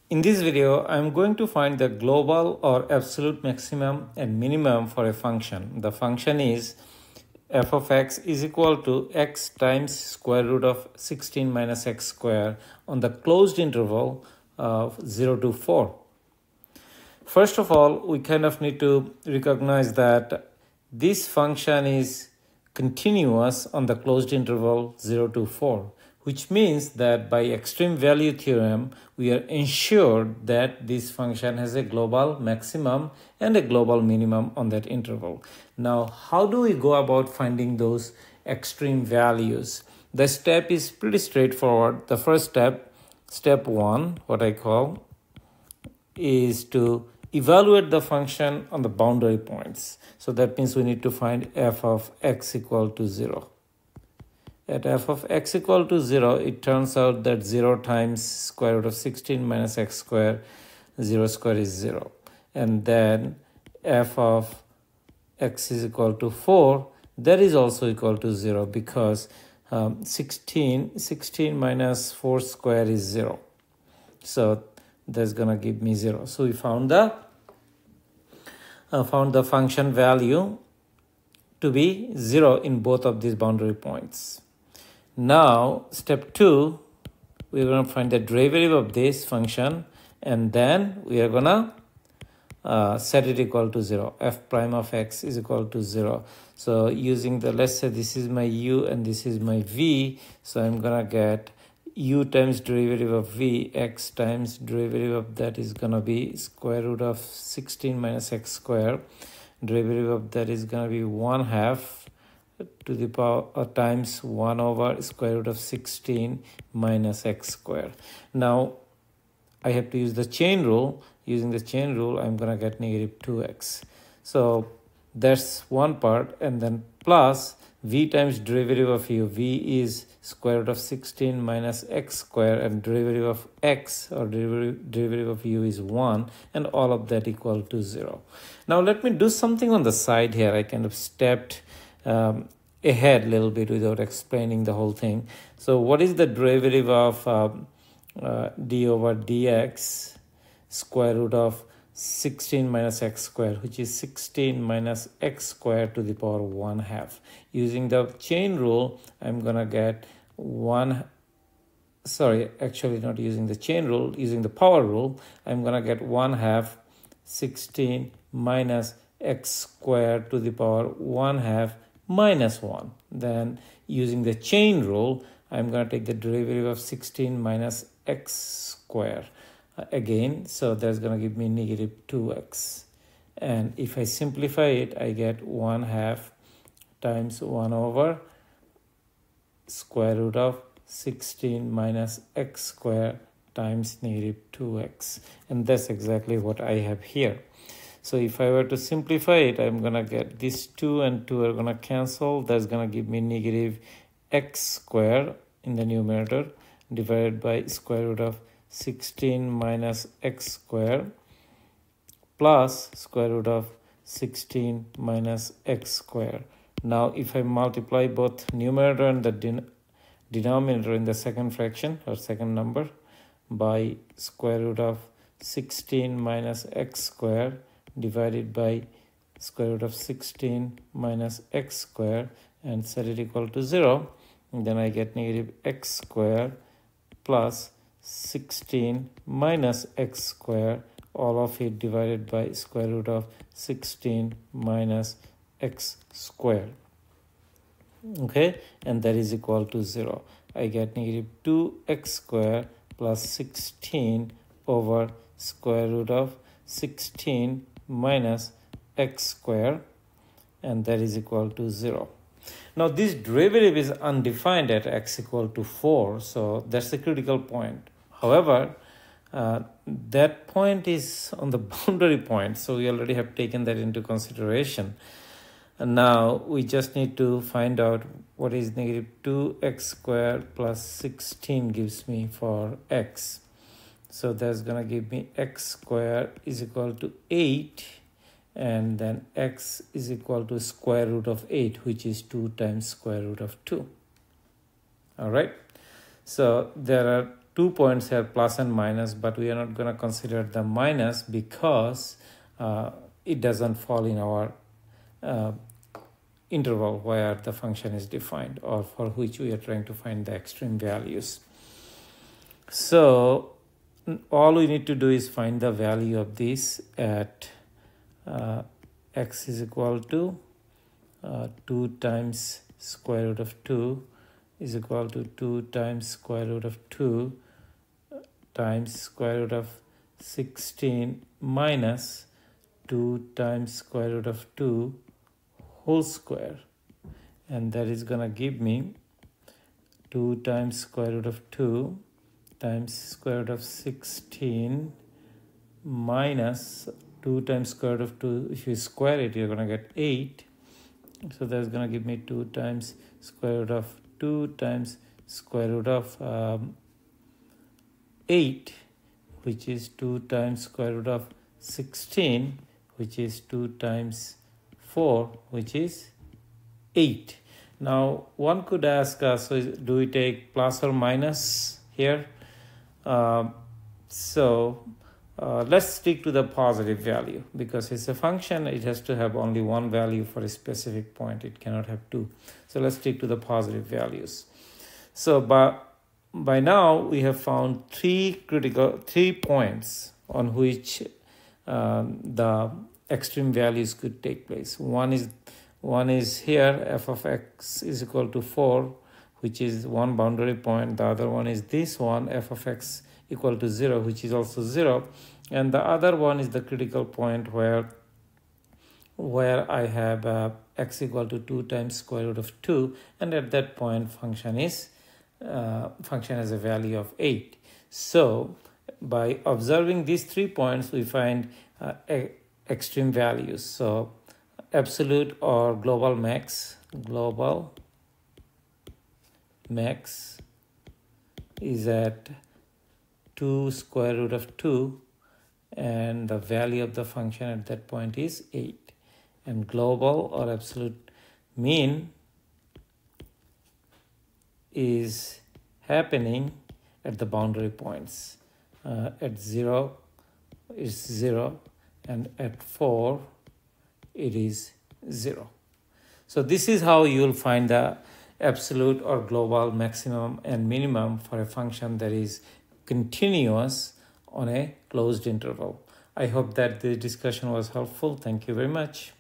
In this video, I'm going to find the global or absolute maximum and minimum for a function. The function is f of x is equal to x times square root of 16 minus x square on the closed interval of 0 to 4. First of all, we kind of need to recognize that this function is continuous on the closed interval 0 to 4, which means that by extreme value theorem, we are ensured that this function has a global maximum and a global minimum on that interval. Now, how do we go about finding those extreme values? The step is pretty straightforward. The first step, step 1, what I call, is to evaluate the function on the boundary points. So that means we need to find f of x equal to 0. At f of x equal to 0, it turns out that 0 times square root of 16 minus x square, 0 square is 0. And then f of x is equal to 4, that is also equal to 0 because 16 minus 4 square is 0. So that's going to give me 0. So we found the function value to be 0 in both of these boundary points. Now, step 2, we're going to find the derivative of this function, and then we are going to set it equal to 0. F prime of x is equal to 0. So using the, let's say this is my u and this is my v, so I'm going to get u times derivative of v, x times derivative of that is going to be square root of 16 minus x square. Derivative of that is going to be 1/2 to the power times 1 over square root of 16 minus x square. Now, I have to use the chain rule. Using the chain rule, I'm going to get negative 2x. So that's one part, and then plus v times derivative of u. v is square root of 16 minus x square, and derivative of x or derivative of u is 1, and all of that equal to 0. Now let me do something on the side here. I kind of stepped ahead a little bit without explaining the whole thing. So what is the derivative of d over dx square root of 16 minus x square, which is 16 minus x square to the power 1/2. Using the chain rule, I'm going to get actually not using the chain rule, using the power rule, I'm going to get 1/2 16 minus x square to the power 1/2 minus 1. Then using the chain rule, I'm going to take the derivative of 16 minus x square again. So that's going to give me negative 2x. And if I simplify it, I get 1/2 times 1 over square root of 16 minus x square times negative 2x. And that's exactly what I have here. So if I were to simplify it, I'm going to get this 2 and 2 are going to cancel. That's going to give me negative x square in the numerator divided by square root of 16 minus x square plus square root of 16 minus x square. Now if I multiply both numerator and the denominator in the second fraction or second number by square root of 16 minus x square divided by square root of 16 minus x square and set it equal to 0, and then I get negative x square plus 16 minus x square, all of it divided by square root of 16 minus x square. Okay, and that is equal to 0. I get negative 2x square plus 16 over square root of 16 minus x square, and that is equal to 0. Now this derivative is undefined at x equal to 4, so that's the critical point. However, that point is on the boundary point, so we already have taken that into consideration. And now we just need to find out what is negative 2x squared plus 16 gives me for x. So that's going to give me x squared is equal to 8, and then x is equal to square root of 8, which is 2 times square root of 2. All right. So there are 2 points here, plus and minus, but we are not going to consider the minus because it doesn't fall in our interval where the function is defined or for which we are trying to find the extreme values. So all we need to do is find the value of this at x is equal to 2 times square root of 2 is equal to 2 times square root of 2 times square root of 16 minus 2 times square root of 2 whole square, and that is going to give me 2 times square root of 2 times square root of 16 minus 2 times square root of 2. If you square it, you're going to get 8. So that's going to give me 2 times square root of 2 times square root of 8, which is 2 times square root of 16, which is 2 times 4, which is 8. Now one could ask us, so do we take plus or minus here? Let's stick to the positive value because it's a function. It has to have only one value for a specific point. It cannot have two. So let's stick to the positive values. So by now we have found three points on which the extreme values could take place. One is here, f of x is equal to 4, which is one boundary point. The other one is this one, f of x equal to 0, which is also 0. And the other one is the critical point where I have x equal to 2 times square root of 2, and at that point function has a value of 8. So by observing these 3 points, we find extreme values. So absolute or global max is at 2 square root of 2, and the value of the function at that point is 8. And global or absolute mean is happening at the boundary points. At 0 is 0, and at 4 it is 0. So this is how you will find the absolute or global maximum and minimum for a function that is continuous on a closed interval. I hope that the discussion was helpful. Thank you very much.